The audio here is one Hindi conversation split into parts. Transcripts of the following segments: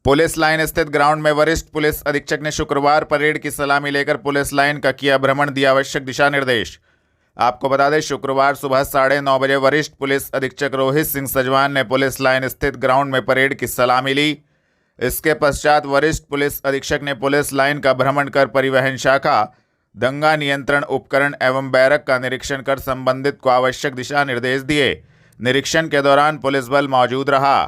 पुलिस लाइन स्थित ग्राउंड में वरिष्ठ पुलिस अधीक्षक ने शुक्रवार परेड की सलामी लेकर पुलिस लाइन का किया भ्रमण, दिया आवश्यक दिशा निर्देश। आपको बता दें, शुक्रवार सुबह 9:30 बजे वरिष्ठ पुलिस अधीक्षक रोहित सिंह सजवान ने पुलिस लाइन स्थित ग्राउंड में परेड की सलामी ली। इसके पश्चात वरिष्ठ पुलिस अधीक्षक ने पुलिस लाइन का भ्रमण कर परिवहन शाखा, दंगा नियंत्रण उपकरण एवं बैरक का निरीक्षण कर संबंधित को आवश्यक दिशा निर्देश दिए। निरीक्षण के दौरान पुलिस बल मौजूद रहा।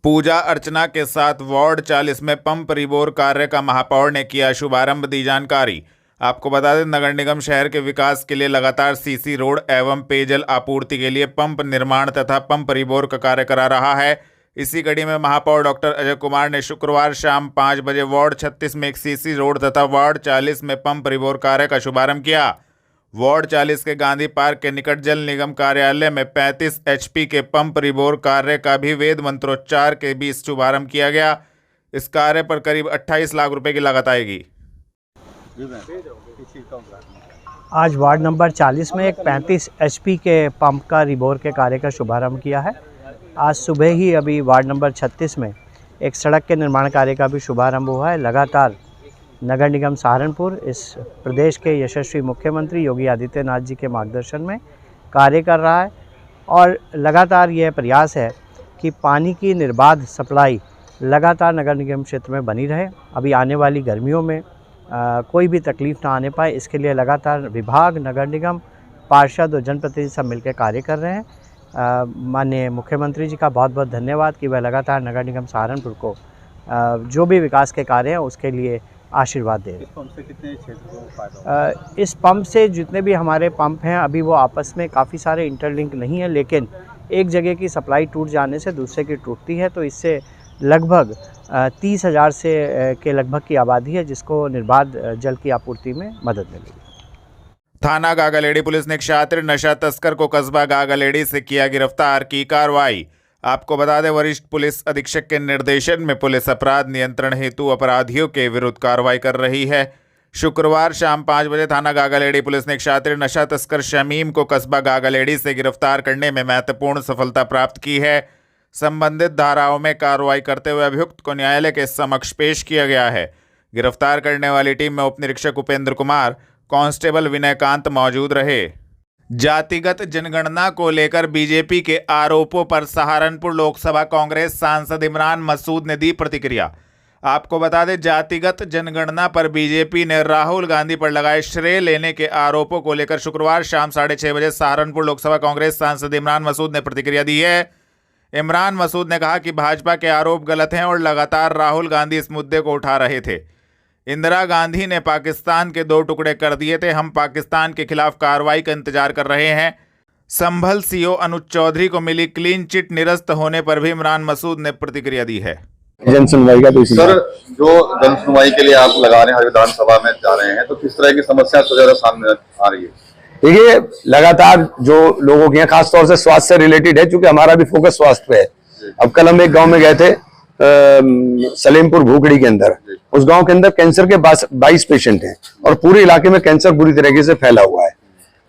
पूजा अर्चना के साथ वार्ड 40 में पंप रिबोर कार्य का महापौर ने किया शुभारंभ, दी जानकारी। आपको बता दें, नगर निगम शहर के विकास के लिए लगातार सीसी रोड एवं पेयजल आपूर्ति के लिए पंप निर्माण तथा पंप रिबोर का कार्य करा रहा है। इसी कड़ी में महापौर डॉक्टर अजय कुमार ने शुक्रवार शाम 5 बजे वार्ड 36 में एक सीसी रोड तथा वार्ड 40 में पंप रिबोर कार्य का शुभारंभ किया। वार्ड 40 के गांधी पार्क के निकट जल निगम कार्यालय में 35 HP के पंप रिबोर कार्य का भी वेद मंत्रोच्चार के बीच शुभारंभ किया गया। इस कार्य पर करीब 28 लाख रुपए की लागत आएगी। आज वार्ड नंबर 40 में एक 35 HP के पंप का रिबोर के कार्य का शुभारंभ किया है। आज सुबह ही अभी वार्ड नंबर 36 में एक सड़क के निर्माण कार्य का भी शुभारंभ हुआ है। लगातार नगर निगम सहारनपुर इस प्रदेश के यशस्वी मुख्यमंत्री योगी आदित्यनाथ जी के मार्गदर्शन में कार्य कर रहा है और लगातार यह प्रयास है कि पानी की निर्बाध सप्लाई लगातार नगर निगम क्षेत्र में बनी रहे। अभी आने वाली गर्मियों में कोई भी तकलीफ़ ना आने पाए, इसके लिए लगातार विभाग, नगर निगम, पार्षद और जनप्रतिनिधि सब मिलकर कार्य कर रहे हैं। माननीय मुख्यमंत्री जी का बहुत बहुत धन्यवाद कि वह लगातार नगर निगम सहारनपुर को जो भी विकास के कार्य हैं उसके लिए आशीर्वाद दे रहे हैं। इस पंप से कितने क्षेत्र को फायदा होगा? इस पंप से जितने भी हमारे पंप हैं अभी वो आपस में काफ़ी सारे इंटरलिंक नहीं है, लेकिन एक जगह की सप्लाई टूट जाने से दूसरे की टूटती है, तो इससे लगभग 30,000 से के लगभग की आबादी है जिसको निर्बाध जल की आपूर्ति में मदद मिलेगी। थाना गागालेड़ी पुलिस ने एक शातिर नशा तस्कर को कस्बा गागालेड़ी से किया गिरफ्तार, की कार्रवाई। आपको बता दें, वरिष्ठ पुलिस अधीक्षक के निर्देशन में पुलिस अपराध नियंत्रण हेतु अपराधियों के विरुद्ध कार्रवाई कर रही है। शुक्रवार शाम 5 बजे थाना गागालेड़ी पुलिस ने एक शातिर नशा तस्कर शमीम को कस्बा गागालेड़ी से गिरफ्तार करने में महत्वपूर्ण सफलता प्राप्त की है। संबंधित धाराओं में कार्रवाई करते हुए अभियुक्त को न्यायालय के समक्ष पेश किया गया है। गिरफ्तार करने वाली टीम में उप निरीक्षक उपेंद्र कुमार, कांस्टेबल विनयकांत मौजूद रहे। जातिगत जनगणना को लेकर बीजेपी के आरोपों पर सहारनपुर लोकसभा कांग्रेस सांसद इमरान मसूद ने दी प्रतिक्रिया। आपको बता दें, जातिगत जनगणना पर बीजेपी ने राहुल गांधी पर लगाए श्रेय लेने के आरोपों को लेकर शुक्रवार शाम 6:30 बजे सहारनपुर लोकसभा कांग्रेस सांसद इमरान मसूद ने प्रतिक्रिया दी है। इमरान मसूद ने कहा कि भाजपा के आरोप गलत हैं और लगातार राहुल गांधी इस मुद्दे को उठा रहे थे। इंदिरा गांधी ने पाकिस्तान के 2 टुकड़े कर दिए थे। हम पाकिस्तान के खिलाफ कार्रवाई का इंतजार कर रहे हैं। संभल CO अनुज चौधरी को मिली क्लीन चिट निरस्त होने पर भी इमरान मसूद ने प्रतिक्रिया दी है। जन सुनवाई का तो सर, जो जन सुनवाई के लिए आप लगा रहे हैं, विधानसभा में जा रहे हैं, तो किस तरह की समस्या सबसे ज्यादा सामने आ रही है? देखिए, लगातार जो लोगों के खासतौर से स्वास्थ्य से रिलेटेड है, क्योंकि हमारा भी फोकस स्वास्थ्य पे है। अब कल हम एक गांव में गए थे, सलेमपुर भूखड़ी के अंदर। उस गांव के अंदर कैंसर के 22 पेशेंट हैं और पूरे इलाके में कैंसर बुरी तरीके से फैला हुआ है।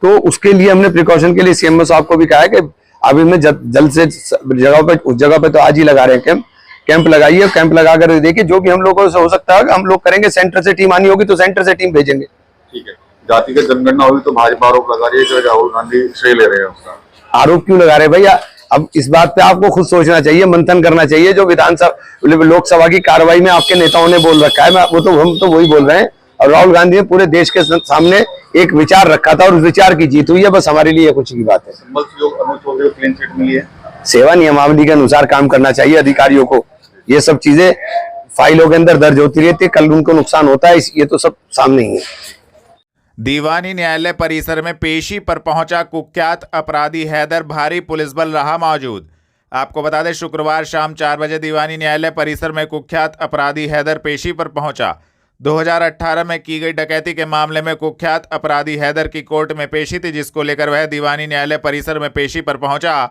तो उसके लिए हमने प्रिकॉशन के लिए CMO साहब को भी कहा है कि अभी में जल्द से उस जगह पे तो आज ही लगा रहे हैं कैंप लगाइए। कैंप लगाकर देखिए, जो भी हम लोगों से हो सकता है हम लोग करेंगे। सेंटर से टीम आनी होगी तो सेंटर से टीम भेजेंगे। ठीक है। जातिगत जनगणना हुई तो भाजपा आरोप लगा रही है, राहुल गांधी श्रेय ले रहे हैं उसका। आरोप क्यों लगा रहे भैया? अब इस बात पे आपको खुद सोचना चाहिए, मंथन करना चाहिए। जो विधानसभा लोकसभा की कार्रवाई में आपके नेताओं ने बोल रखा है, हम तो वही बोल रहे हैं। और राहुल गांधी ने पूरे देश के सामने एक विचार रखा था और उस विचार की जीत हुई है। बस हमारे लिए कुछ की बात है। क्लीन चिट मिली है। सेवा नियमावली के अनुसार काम करना चाहिए अधिकारियों को। ये सब चीजें फाइलों के अंदर दर्ज होती रहती है, कल उनको नुकसान होता है, ये तो सब सामने ही है। दीवानी न्यायालय परिसर में पेशी पर पहुंचा कुख्यात अपराधी हैदर, भारी पुलिस बल रहा मौजूद। आपको बता दें, शुक्रवार शाम 4 बजे दीवानी न्यायालय परिसर में कुख्यात अपराधी हैदर पेशी पर पहुंचा। 2018 में की गई डकैती के मामले में कुख्यात अपराधी हैदर की कोर्ट में पेशी थी, जिसको लेकर वह दीवानी न्यायालय परिसर में पेशी पर पहुंचा।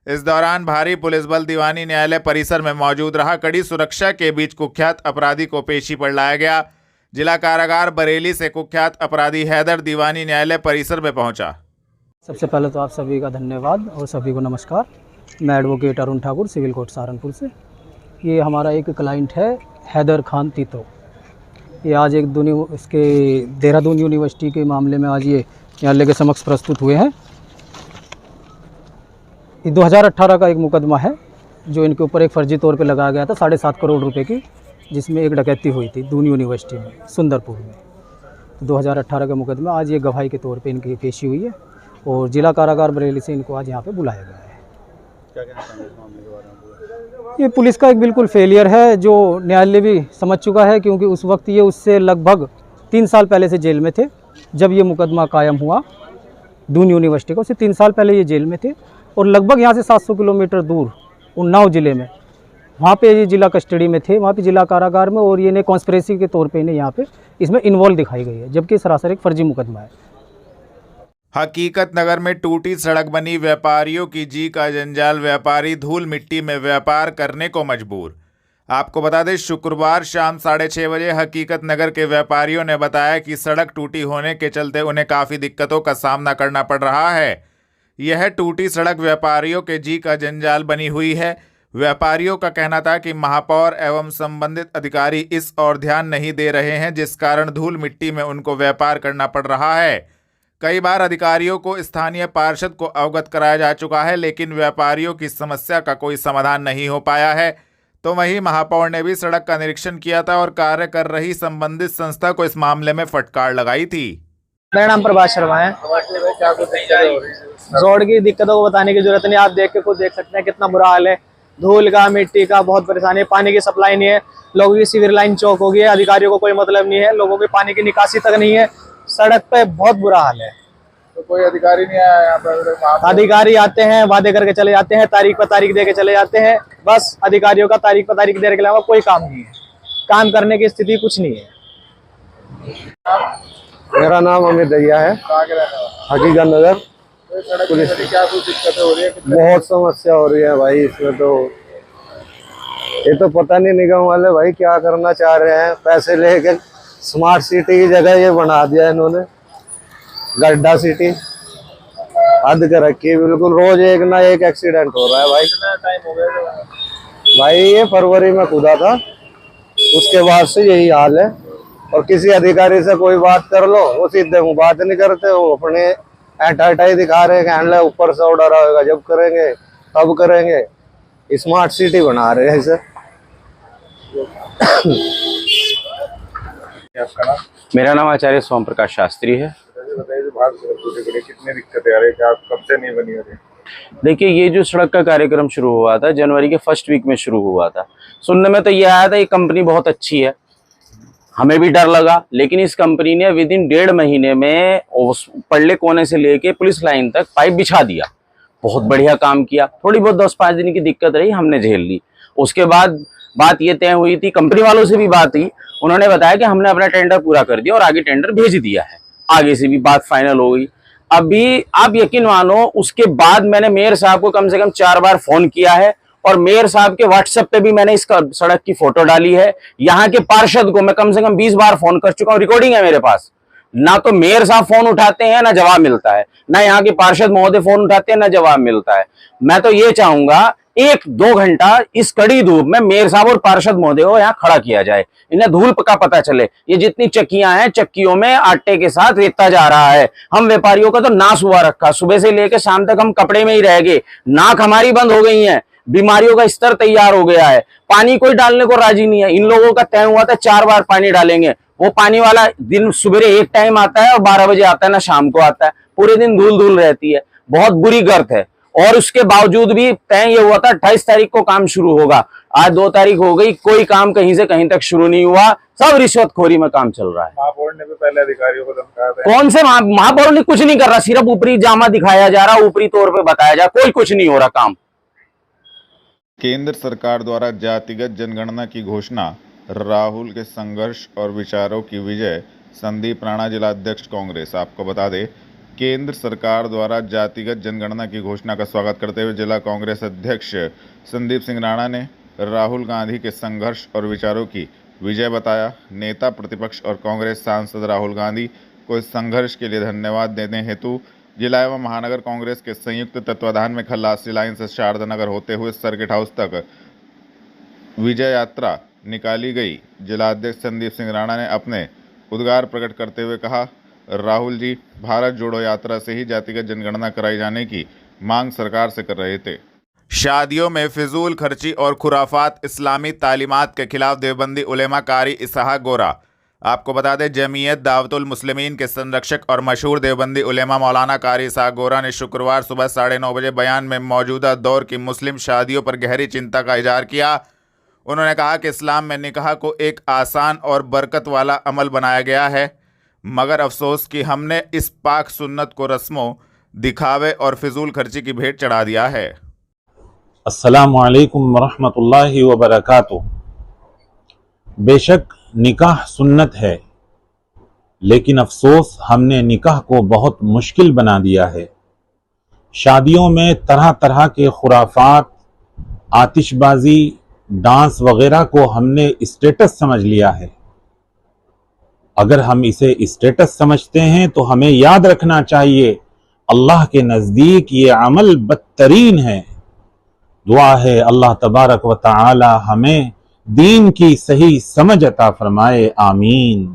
इस दौरान भारी पुलिस बल दीवानी न्यायालय परिसर में मौजूद रहा। कड़ी सुरक्षा के बीच कुख्यात अपराधी को पेशी पर लाया गया। जिला कारागार बरेली से कुख्यात अपराधी हैदर दीवानी न्यायालय परिसर में पहुंचा। सबसे पहले तो आप सभी का धन्यवाद और सभी को नमस्कार। मैं advocate Arun Thakur, civil court Saharanpur से। ये हमारा एक क्लाइंट है हैदर खान तीतो। ये आज एक इसके देहरादून यूनिवर्सिटी के मामले में आज ये न्यायालय के समक्ष प्रस्तुत हुए हैं। ये 2018 का एक मुकदमा है जो इनके ऊपर एक फर्जी तौर पे लगाया गया था 7.5 करोड़ रुपए की, जिसमें एक डकैती हुई थी दून यूनिवर्सिटी में सुंदरपुर में। 2018 का मुकदमा आज ये गवाही के तौर पे इनकी पेशी हुई है और जिला कारागार बरेली से इनको आज यहाँ पे बुलाया गया है। क्या कहना चाहेंगे इस मामले के बारे में? ये पुलिस का एक बिल्कुल फेलियर है जो न्यायालय भी समझ चुका है, क्योंकि उस वक्त ये उससे लगभग 3 साल पहले से जेल में थे। जब ये मुकदमा कायम हुआ दून यूनिवर्सिटी का, उससे 3 साल पहले ये जेल में थे और लगभग यहाँ से 700 किलोमीटर दूर उन्नाव ज़िले में वहाँ पे ये जिला कस्टडी में थे, वहाँ पे जिला कारागार में, और ये ने कॉन्स्पिरेसी के तौर पे इन्हें यहाँ पे इसमें इन्वॉल्व दिखाई गई है, जबकि सरासर एक फर्जी मुकदमा है। हकीकत नगर में टूटी सड़क बनी, व्यापारियों की जी का जंजाल, व्यापारी धूल मिट्टी में व्यापार करने को मजबूर। आपको बता दें, शुक्रवार शाम 6:30 बजे हकीकत नगर के व्यापारियों ने बताया कि सड़क टूटी होने के चलते उन्हें काफ़ी दिक्कतों का सामना करना पड़ रहा है। यह टूटी सड़क व्यापारियों के जी का जंजाल बनी हुई है। व्यापारियों का कहना था कि महापौर एवं संबंधित अधिकारी इस ओर ध्यान नहीं दे रहे हैं, जिस कारण धूल मिट्टी में उनको व्यापार करना पड़ रहा है। कई बार अधिकारियों को स्थानीय पार्षद को अवगत कराया जा चुका है, लेकिन व्यापारियों की समस्या का कोई समाधान नहीं हो पाया है। तो वहीं महापौर ने भी सड़क का निरीक्षण किया था और कार्य कर रही संबंधित संस्था को इस मामले में फटकार लगाई थी। मेरा नाम प्रभास शर्मा है। रोड की दिक्कतों को बताने की जरूरत नहीं, आप देख के खुद देख सकते हैं कितना बुरा हाल है। धूल का, मिट्टी का बहुत परेशानी है, पानी की सप्लाई नहीं है, लोगों की सीवर लाइन चौक हो गई है, अधिकारियों को कोई मतलब नहीं है, लोगों की पानी की निकासी तक नहीं है, सड़क पे बहुत बुरा हाल है। तो कोई अधिकारी नहीं आया यहाँ पर? अधिकारी आते हैं, वादे करके चले जाते हैं, तारीख पर तारीख दे के चले जाते हैं, बस अधिकारियों का तारीख पर तारीख देने के अलावा कोई काम नहीं है, काम करने की स्थिति कुछ नहीं है। मेरा नाम अमित दहिया है, कहाँ के रहने वाले? हकीकत नगर। तो सड़क की वजह से क्या कुछ दिक्कतें हो रही है? बहुत समस्या हो रही है भाई इसमें तो। ये तो पता नहीं निगम वाले भाई क्या करना चाह रहे हैं, पैसे लेके स्मार्ट सिटी की जगह ये बना दिया इन्होंने गड्ढा सिटी। हद कर रखी है बिल्कुल, रोज एक ना एक एक्सीडेंट हो रहा है भाई। कितना टाइम हो गया? भाई ये फरवरी में खुदा था, उसके बाद से यही हाल है। और किसी अधिकारी से कोई बात कर लो, वो सीधे मुंह बात नहीं करते, वो अपने एटाटाई दिखा रहे हैं, ऊपर से ऑर्डर आएगा जब करेंगे तब करेंगे। स्मार्ट सिटी बना रहे हैं इसे। आपका नाम? मेरा नाम आचार्य सोम प्रकाश शास्त्री है। बताइए, बाहर कितनी दिक्कतें आ रही है, कब से नहीं बनी हो रही? देखिए, ये जो सड़क का कार्यक्रम शुरू हुआ था जनवरी के फर्स्ट वीक में शुरू हुआ था। सुनने में तो ये आया था ये कंपनी बहुत अच्छी है, हमें भी डर लगा, लेकिन इस कंपनी ने विद इन 1.5 महीने में पल्ले कोने से लेके पुलिस लाइन तक पाइप बिछा दिया। बहुत बढ़िया काम किया। थोड़ी बहुत 10-5 दिन की दिक्कत रही, हमने झेल ली। उसके बाद बात ये तय हुई थी, कंपनी वालों से भी बात हुई, उन्होंने बताया कि हमने अपना टेंडर पूरा कर दिया और आगे टेंडर भेज दिया है। आगे से भी बात फाइनल हो गई। अभी आप यकीन मानो, उसके बाद मैंने मेयर साहब को कम से कम 4 बार फोन किया है और मेयर साहब के व्हाट्सएप पे भी मैंने इस सड़क की फोटो डाली है। यहाँ के पार्षद को मैं कम से कम 20 बार फोन कर चुका हूँ, रिकॉर्डिंग है मेरे पास। ना तो मेयर साहब फोन उठाते हैं, ना जवाब मिलता है, ना यहाँ के पार्षद महोदय फोन उठाते हैं, ना जवाब मिलता है। मैं तो ये चाहूंगा 1-2 घंटा इस कड़ी धूप में मेयर साहब और पार्षद महोदय को यहाँ खड़ा किया जाए, इन्हें धूल का पता चले। ये जितनी चक्कियां हैं, चक्कियों में आटे के साथ रेता जा रहा है। हम व्यापारियों का तो नाश हुआ रखा, सुबह से लेकर शाम तक हम कपड़े में ही रह गए, नाक हमारी बंद हो गई है, बीमारियों का स्तर तैयार हो गया है। पानी कोई डालने को राजी नहीं है। इन लोगों का तय हुआ था 4 बार पानी डालेंगे, वो पानी वाला दिन सुबह एक टाइम आता है और 12 बजे आता है, ना शाम को आता है, पूरे दिन धूल धूल रहती है। बहुत बुरी गर्त है। और उसके बावजूद भी तय ये हुआ था 28 तारीख को काम शुरू होगा। आज 2 तारीख हो गई, कोई काम कहीं से कहीं तक शुरू नहीं हुआ, सब रिश्वतखोरी में काम चल रहा है। महापौर ने भी पहले अधिकारियों को धमकाया था। कौन से महापौर ने कुछ नहीं कर रहा, सिर्फ ऊपरी जामा दिखाया जा रहा, ऊपरी तौर पे बताया जा, कोई कुछ नहीं हो रहा काम। केंद्र सरकार द्वारा जातिगत जनगणना की घोषणा, राहुल के संघर्ष और विचारों की विजय। संदीप राणा, जिला अध्यक्ष कांग्रेस। आपको बता दें, केंद्र सरकार द्वारा जातिगत जनगणना की घोषणा का स्वागत करते हुए जिला कांग्रेस अध्यक्ष संदीप सिंह राणा ने राहुल गांधी के संघर्ष और विचारों की विजय बताया। नेता प्रतिपक्ष और कांग्रेस सांसद राहुल गांधी को इस संघर्ष के लिए धन्यवाद देने हेतु जिला एवं महानगर कांग्रेस के संयुक्त तत्वाधान में खल्लासी लाइन से शारदा नगर होते हुए सर्किट हाउस तक विजय यात्रा निकाली गई। जिलाध्यक्ष संदीप सिंह राणा ने अपने उद्गार प्रकट करते हुए कहा, राहुल जी भारत जोड़ो यात्रा से ही जातिगत जनगणना कराई जाने की मांग सरकार से कर रहे थे। शादियों में फिजूल खर्ची और खुराफात इस्लामी तालीमात के खिलाफ देवबंदी उलेमा कारी इसहाक गोरा। आपको बता दें, जमीयत दावतुल मुस्लिमीन के संरक्षक और मशहूर देवबंदी उलेमा मौलाना कारी इसहाक गोरा ने शुक्रवार सुबह 9:30 बजे बयान में मौजूदा दौर की मुस्लिम शादियों पर गहरी चिंता का इजहार किया। उन्होंने कहा कि इस्लाम में निकाह को एक आसान और बरकत वाला अमल बनाया गया है, मगर अफसोस कि हमने इस पाक सुन्नत को रस्मों, दिखावे और फिजूल खर्ची की भेंट चढ़ा दिया है। अस्सलामु अलैकुम वरहमतुल्लाहि वबरकातुहू। बेशक निकाह सुन्नत है, लेकिन अफसोस हमने निकाह को बहुत मुश्किल बना दिया है। शादियों में तरह तरह के खुराफात, आतिशबाजी, डांस वगैरह को हमने स्टेटस समझ लिया है। अगर हम इसे स्टेटस समझते हैं तो हमें याद रखना चाहिए, अल्लाह के नज़दीक ये अमल बदतरीन है। दुआ है अल्लाह तबारक व तआला हमें दीन की सही समझ अता फरमाए। आमीन।